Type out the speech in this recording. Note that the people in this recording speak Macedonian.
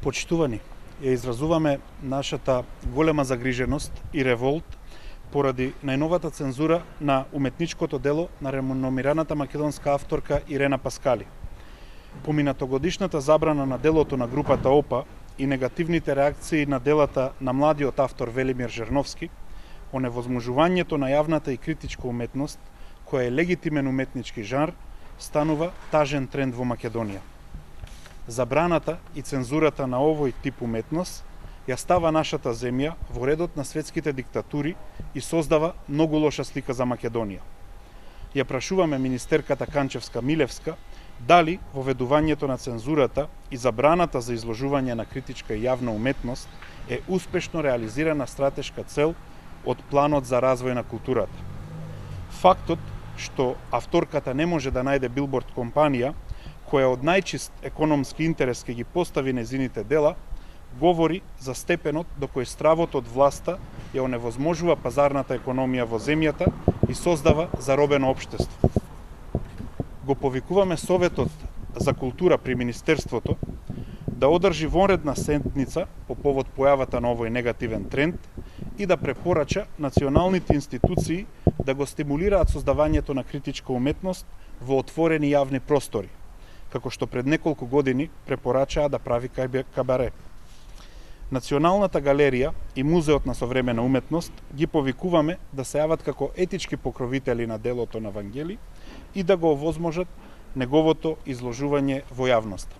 Почитувани, ја изразуваме нашата голема загриженост и револт поради најновата цензура на уметничкото дело на реномираната македонска авторка Ирена Паскали. Поминатогодишната забрана на делото на групата ОПА и негативните реакции на делата на младиот автор Велимир Жерновски, оневозможувањето на јавната и критичка уметност, која е легитимен уметнички жанр, станува тажен тренд во Македонија. Забраната и цензурата на овој тип уметност ја става нашата земја во редот на светските диктатури и создава многу лоша слика за Македонија. Ја прашуваме министерката Канчевска-Милевска дали воведувањето на цензурата и забраната за изложување на критичка и јавна уметност е успешно реализирана стратешка цел од планот за развој на културата. Фактот што авторката не може да најде билборд компанија која од најчист економски интерес ќе ги постави незините дела, говори за степенот до кој стравот од власта ја оневозможува пазарната економија во земјата и создава заробено општество. Го повикуваме Советот за култура при Министерството да одржи вонредна седница по повод појавата на овој негативен тренд и да препорача националните институции да го стимулираат создавањето на критичка уметност во отворени јавни простори, како што пред неколку години препорачаа да прави кабаре. Националната галерија и Музеот на современа уметност ги повикуваме да се јават како етички покровители на делото на Вангели и да го овозможат неговото изложување во јавноста.